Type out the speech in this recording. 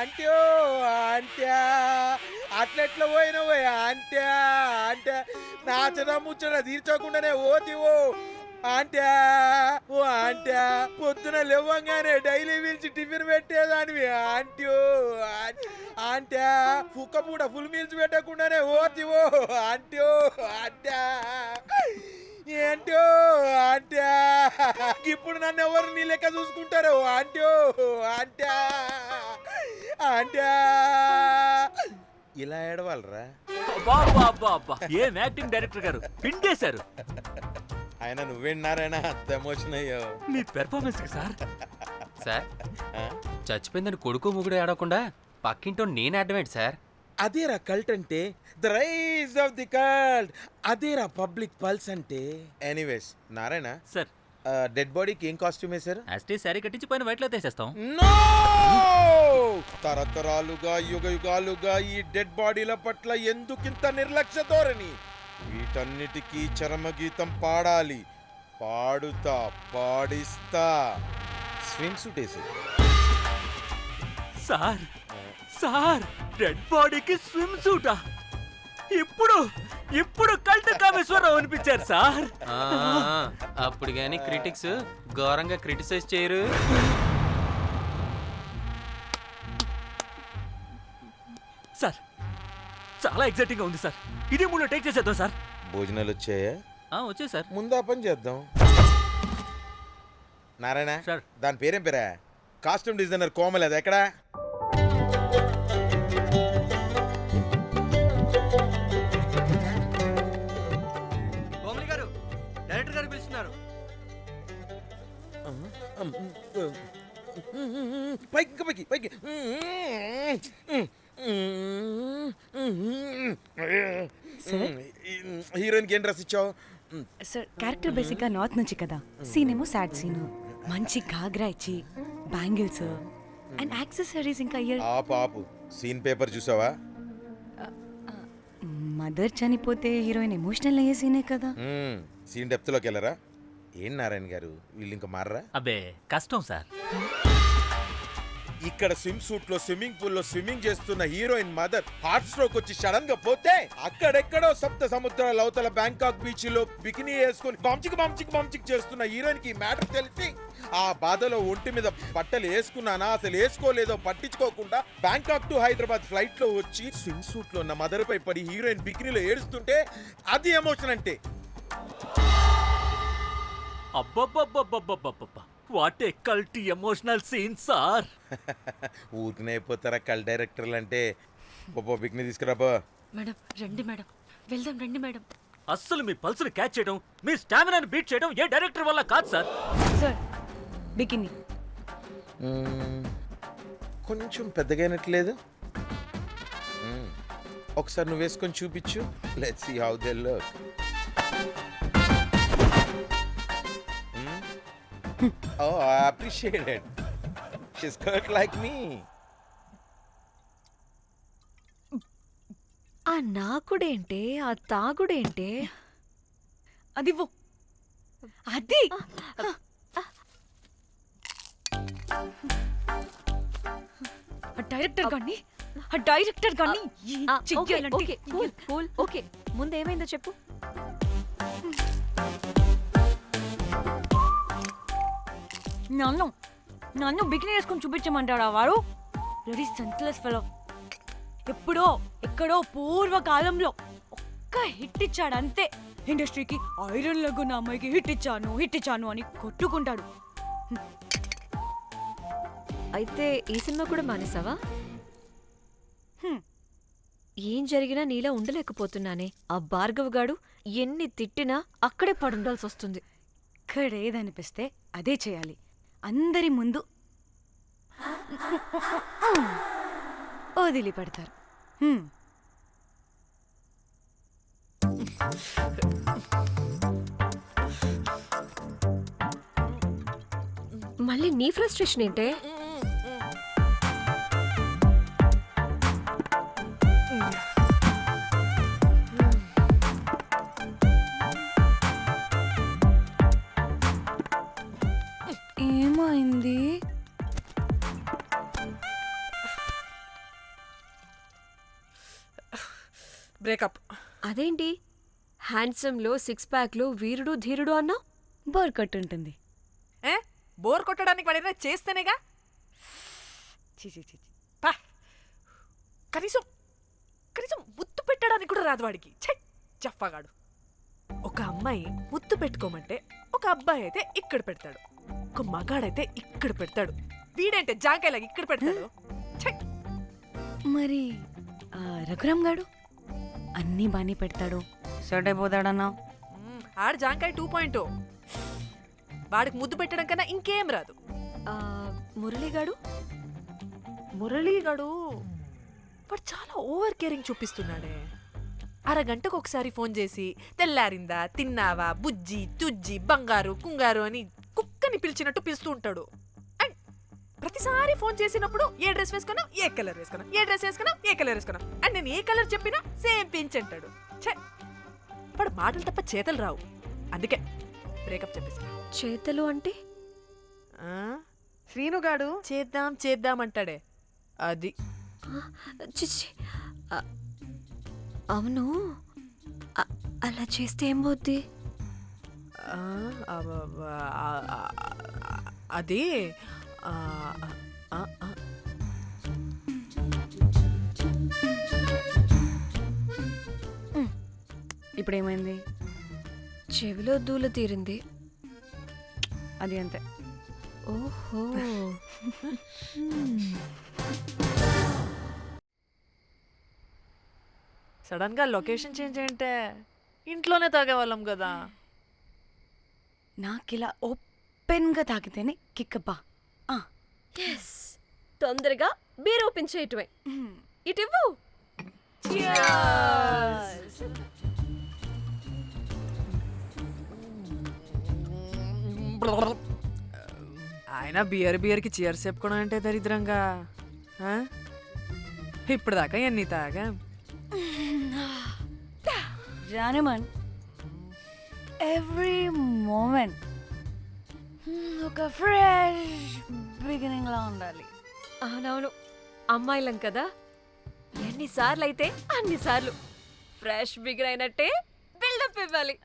ఆంట్యో ఆంట్యా అట్లెట్లా పోయినవో ఆంట్యా అంటే నాచన ముచ్చట తీర్చకుండానే ఓతివో ఆంట్యా ఓ ఆంట్యా పొద్దున లేవంగానే డైలీ పిలిచి టిఫిన్ పెట్టేదానివి ఆంట్యో ఆంట్యా కుక్క పూట ఫుల్ మీల్స్ పెట్టకుండానే ఓతివో ఆంట్యో ఆంట్యా ఏంటో ఆంట్యా ఇప్పుడు నన్ను ఎవరు నీ లెక్క చూసుకుంటారు ఆంట్యో ఆంట్యా ఆంట్యా ఇలా ఏడవాలరా ఏం యాక్టింగ్ డైరెక్టర్ గారు పిండేశారు. ఆయన నువ్వేనారాయణ అంత ఎమోషన్ అయ్యో మీ పెర్ఫార్మెన్స్ కి సార్. సార్ చచ్చిపోయిందని కొడుకు ముగుడు ఆడకుండా పక్కింటో నేను ఆడమేంటి సార్? అదేరా కల్ట్ అంటే the rise of the cult, అదేరా పబ్లిక్ పల్స్ అంటే. ఎనీవేస్ నారాయణ సార్ డెడ్ బాడీకి ఏం కాస్ట్యూమ్ వేశారు? యాస్టీ శారీ కట్టించి పైన వైట్లో తీసేస్తాం. నో! తరతరాలుగా యుగ యుగాలుగా ఈ డెడ్ బాడీల పట్ల ఎందుకింత నిర్లక్ష్య ధోరణి? వీటన్నిటికీ చరమగీతం పాడాలి. పాడుతా పాడిస్తా. స్విమ్ సూట్ వేసి సార్ సార్ డెడ్ బాడీకి స్విమ్ సూటా? ఇప్పుడు ఇప్పుడు కల్ట్ కామేశ్వరరావు అనిపించారు సార్. అప్పుడు గాని క్రిటిక్స్ ఘోరంగా క్రిటిసైజ్ చేయరు. సార్ చాలా ఎక్సైటింగ్ గా ఉంది సార్. ఇదే మూడు టేక్ చేసేద్దాం సార్. భోజనాలు వచ్చాయా? వచ్చే సార్. ముందు ఆ పని చేద్దాం. నారాయణ సార్. దాని పేరేం పేరా? కాస్ట్యూమ్ డిజైనర్ కోమల్, అది ఎక్కడా? కోమలి గారు, డైరెక్టర్ గారు పిలుస్తున్నారు. పైకి ఇంకా పైకి పైకి. హీరోయిన్కి ఏం డ్రెస్ ఇచ్చావు? సార్ క్యారెక్టర్ బేసిక్ గా నార్త్ నుంచి కదా, సీన్ ఏమో సాడ్ సీన్. మంచి ఘాగ్రా ఇచ్చి బ్యాంగిల్స్ అండ్ యాక్సెసరీస్ ఇంకా ఇయర్. ఆపు సీన్ పేపర్ చూసావా? మదర్ చనిపోతే హీరోయిన్ ఎమోషనల్ అయ్యే సీనే కదా. సీన్ డెప్త్ లోకి వెళ్ళరా? ఏం నారాయణ గారు వీళ్ళు ఇంకా మారరా? అబ్బే కష్టం సార్. ఇక్కడ స్విమ్ సూట్ లో స్విమ్మింగ్ పూల్ లో స్విమ్మింగ్ చేస్తున్న హీరోయిన్ మదర్ హార్ట్ స్ట్రోక్ వచ్చి సడన్ గా పోతే, అక్కడెక్కడో సప్త సముద్రాల అవతల బ్యాంకాక్ బీచ్ లో బికినీ వేసుకుని బంచిక్ చేస్తున్న హీరోయిన్ కి మ్యాటర్ తెలిసి ఆ బాధలో ఒంటి మీద బట్టలు వేసుకున్నానా అసలు వేసుకోలేదో పట్టించుకోకుండా బ్యాంకాక్ టు హైదరాబాద్ ఫ్లైట్ లో వచ్చి స్విమ్ సూట్ లో ఉన్న మదర్ పై పడి హీరోయిన్ బికినీలో ఏడుస్తుంటే అది ఎమోషన్ అంటే. అబ్బబ్బబ్బబ్బబ్బబ్బబ్బ what a cult emotional scene sir. ఊరికనే అయిపోతారా కల్ డైరెక్టర్లు అంటే? బికినీ తీసుకురాబో. మేడం రండి మేడం, వెళ్దాం రండి మేడం. అస్సలు మీ పల్స్ని క్యాచ్ చేయడం, మీ స్టామినాని బీట్ చేయడం ఏ డైరెక్టర్ వల్ల కాదు సార్. సార్ బికినీ కొంచెం పెద్దగైనట్లేదు. ఒకసారి నువ్వు వేసుకొని చూపించు. Let's see how they look. Oh, I appreciate it. She's cut like me. ఆ నాకుడేంటే, ఆ తాగుడేంటే? అదివ్వు. అది డైరెక్టర్ గాని ఓకే ముందు ఏమైందో చెప్పు. నన్ను బికినీ వేసుకొని చూపించమంటాడా వాడు? Very senseless fellow. ఎప్పుడో ఎక్కడో పూర్వకాలంలో ఒక్క హిట్ ఇచ్చాడు అంతే. ఇండస్ట్రీకి ఐరన్ లెగ్ ఉన్న అమ్మాయికి హిట్ ఇచ్చాను అని కొట్టుకుంటాడు. అయితే ఈ సినిమా కూడా మానేసావా? ఏం జరిగినా నీలా ఉండలేకపోతున్నానే. ఆ భార్గవ్ గాడు ఎన్ని తిట్టినా అక్కడే పడుండాల్సి వస్తుంది. ఇక్కడేదనిపిస్తే అదే చేయాలి. అందరి ముందు వదిలిపెడతారు. మళ్ళీ నీ ఫ్రస్ట్రేషన్ ఏంటే? ఏమైంది? బ్రేకప్. అదేంటి హ్యాండ్సమ్లో సిక్స్ ప్యాక్లో వీరుడు ధీరుడు అన్నా? బోర్ కొట్టుంటుంది. ఏ బోర్ కొట్టడానికి వాడైనా చేస్తేనేగా. చీ చీ చీ పా. కనీసం కనీసం ముద్దు పెట్టడానికి కూడా రాదు వాడికి. ఛై జఫాగాడు. ఒక అమ్మాయి ముద్దు పెట్టుకోమంటే ఒక అబ్బాయి అయితే ఇక్కడ పెడతాడు, ఒక మగాడైతే ఇక్కడ పెడతాడు. వీడంటే జాంకాయలాగా ఇక్కడ పెడతాడు. ఛై. మరి రఘురామ్ గాడు అన్నీ బాగానే పెడతాడు, సెట్ అయిపోతాడన్నా. ఆడు జాంకాయ 2.0. వాడికి ముద్దు పెట్టడం కన్నా ఇంకేం రాదు. మురళిగాడు? మురళీగాడు వాడు చాలా ఓవర్ కేరింగ్ చూపిస్తున్నాడే. అరగంటకు ఒకసారి ఫోన్ చేసి తెల్లారిందా, తిన్నావా, బుజ్జి తుజ్జి, బంగారు కుంగారు అని కుక్కని పిలిచినట్టు పిలుస్తూ ఉంటాడు. అండ్ ప్రతిసారి ఫోన్ చేసినప్పుడు ఏ డ్రెస్ వేసుకున్నావు, ఏ కలర్ వేసుకున్నావు, ఏ డ్రెస్ వేసుకున్నావు, ఏ కలర్ వేసుకున్నావు, అండ్ నేను ఏ కలర్ చెప్పినా సేమ్ పించ్ అంటాడు. ఛే, వాడు మాటలు తప్ప చేతలు రావు. అందుకే బ్రేకప్ చెప్పేసి. చేతలు అంటే? శ్రీనుగాడు చేద్దాం చేద్దాం అంటాడే అది. చిచ్చి. అవును, అలా చేస్తే ఏమవుద్ది? అది ఇప్పుడేమైంది? చెవిలో దూల తీరింది. అది అంతే. ఓహో. సడన్ గా లొకేషన్ చేంజ్ అంటే ఇంట్లోనే తాగేవాళ్ళం కదా. నాకిలా ఓపెన్గా తాగితేనే కిక్కబ్బా. ఎస్, తొందరగా బీర్ ఓపెన్ చేయటమే. ఇటివ్వు. ఆయన బియర్కి చీర్స్ చెప్పుకోవడం అంటే దరిద్రంగా. ఇప్పుడు దాకా ఎన్ని తాగా. జానమన్, ఎవ్రీ మూమెంట్ ఒక ఫ్రెష్ బిగినింగ్ లా ఉండాలి. అవునవును, అమ్మాయిలం కదా, ఎన్నిసార్లు అయితే అన్నిసార్లు ఫ్రెష్ బిగిన్ అయినట్టే బిల్డప్ ఇవ్వాలి.